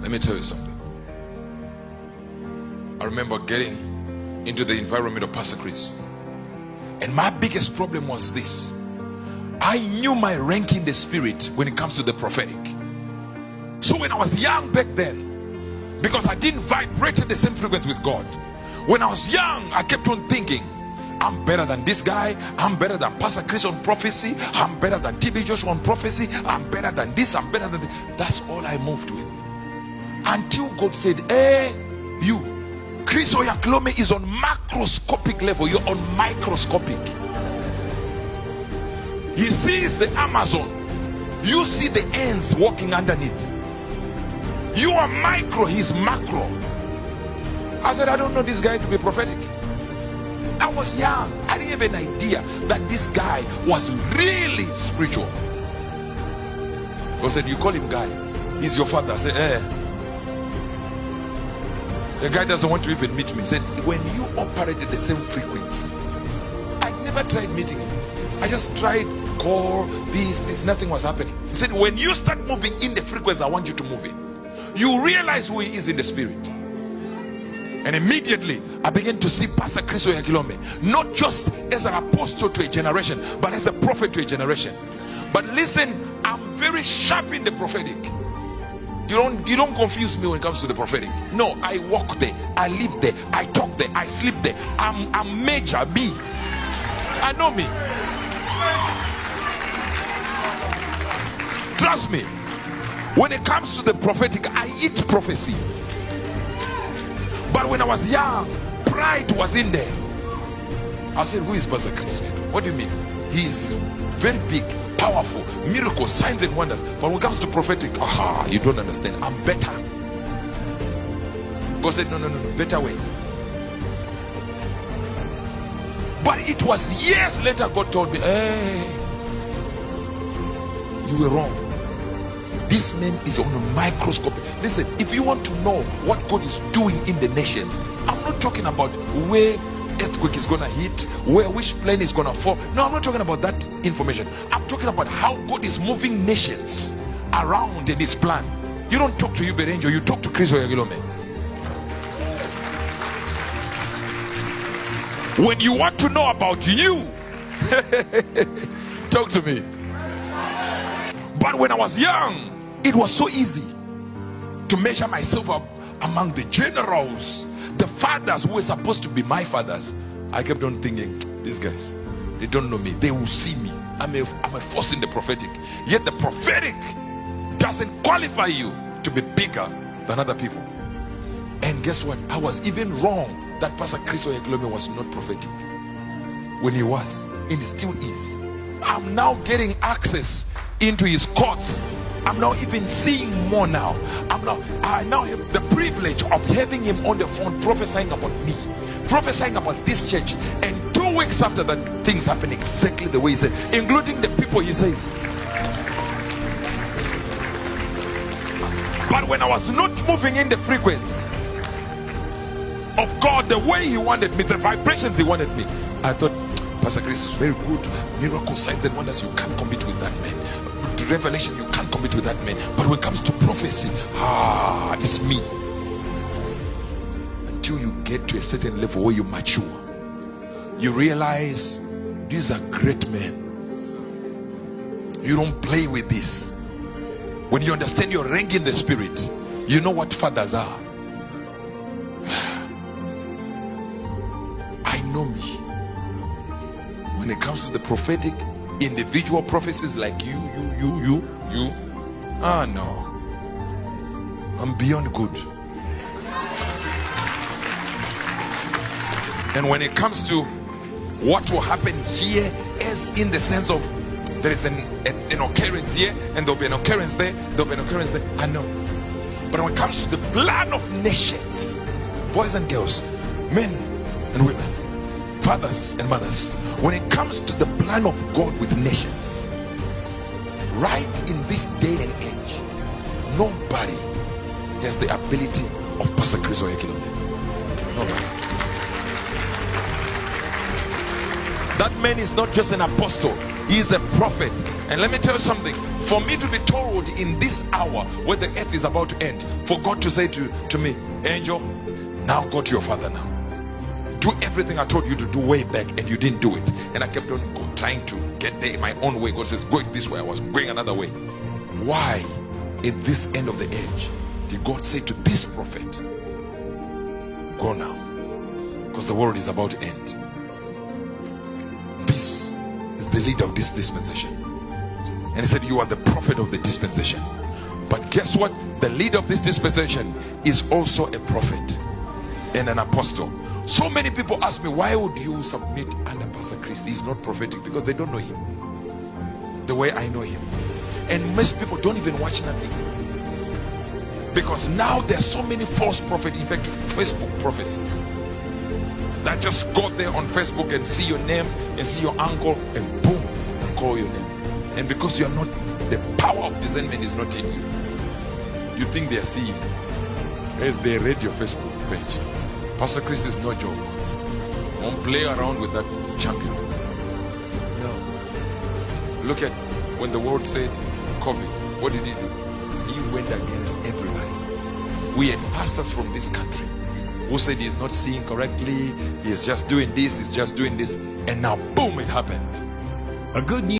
Let me tell you something. I remember getting into the environment of Pastor Chris, and my biggest problem was this: I knew my rank in the spirit when it comes to the prophetic. So when I was young back then, because I didn't vibrate at the same frequency with God, when I was young, I kept on thinking, I'm better than this guy, I'm better than Pastor Chris on prophecy, I'm better than TB Joshua on prophecy, I'm better than this, I'm better than this. That's all I moved with, until God said, hey, you, Chris Oyaklome is on macroscopic level, you're on microscopic. He sees the Amazon, you see the ants walking underneath. You are micro, he's macro. I said, I don't know this guy to be prophetic. I was young, I didn't have an idea that this guy was really spiritual. God said, you call him guy, he's your father. I said, the guy doesn't want to even meet me. He said, when you operate at the same frequency, I never tried meeting him. I just tried call, this, nothing was happening. He said, when you start moving in the frequency I want you to move in, you realize who he is in the spirit. And immediately I began to see Pastor Chris Oyakhilome not just as an apostle to a generation, but as a prophet to a generation. But listen, I'm very sharp in the prophetic. You don't confuse me when it comes to the prophetic. No, I walk there, I live there, I talk there, I sleep there. I'm major B. I know me. Trust me. When it comes to the prophetic, I eat prophecy. But when I was young, pride was in there. I said, who is Pastor Chris? What do you mean? He is very big, powerful, miracles, signs and wonders. But when it comes to prophetic, you don't understand. I'm better. God said, no, better way. But it was years later God told me, hey, you were wrong. This man is on a microscope. Listen, if you want to know what God is doing in the nations, I'm not talking about where earthquake is gonna hit, which plane is gonna fall. No, I'm not talking about that information. I'm talking about how God is moving nations around in his plan. You don't talk to Uebert Angel, you talk to Chris Oyakhilome. When you want to know about you, talk to me. But when I was young, it was so easy to measure myself up among the generals, the fathers who were supposed to be my fathers. I kept on thinking, these guys, they don't know me, they will see me. I'm a force in the prophetic. Yet the prophetic doesn't qualify you to be bigger than other people. And guess what? I was even wrong that Pastor Chris Oyakhilome was not prophetic when he was, and he still is. I'm now getting access into his courts. I'm now even seeing more now. I now have the privilege of having him on the phone prophesying about me, prophesying about this church, and 2 weeks after that, things happen exactly the way he said, including the people he says. But when I was not moving in the frequency of God the way he wanted me, the vibrations he wanted me, I thought, Pastor Chris is very good, miracles, signs and wonders, you can't compete with that man. Revelation, you can't compete with that man. But when it comes to prophecy, it's me. Until you get to a certain level where you mature, you realize these are great men. You don't play with this. When you understand your rank in the spirit, you know what fathers are. I know me. When it comes to the prophetic, individual prophecies like you. No. I'm beyond good. And when it comes to what will happen here, as in the sense of there is an occurrence here and there'll be an occurrence there, there'll be an occurrence there, I know. But when it comes to the plan of nations, boys and girls, men and women, fathers and mothers, when it comes to the plan of God with nations, right in this day and age, nobody has the ability of Pastor Chris Oyakhilome. Nobody. That man is not just an apostle, he is a prophet. And let me tell you something. For me to be told in this hour where the earth is about to end, for God to say to me, Angel, now go to your father now. Do everything I told you to do way back, and you didn't do it. And I kept on trying to get there in my own way. God says, go this way. I was going another way. Why, at this end of the age, did God say to this prophet, go now? Because the world is about to end. This is the leader of this dispensation. And he said, you are the prophet of the dispensation. But guess what? The leader of this dispensation is also a prophet and an apostle. So many people ask me, why would you submit under Pastor Chris? He's not prophetic, because they don't know him the way I know him. And most people don't even watch nothing, because now there are so many false prophets, in fact Facebook prophecies, that just go there on Facebook and see your name and see your uncle and boom, and call your name. And because you are not, the power of discernment is not in you, you think they are seeing as they read your Facebook page. Pastor Chris is no joke. Don't play around with that champion. No. Look at when the world said COVID, what did he do? He went against everybody. We had pastors from this country who said he's not seeing correctly, he's just doing this, he's just doing this, and now boom, it happened. A good news.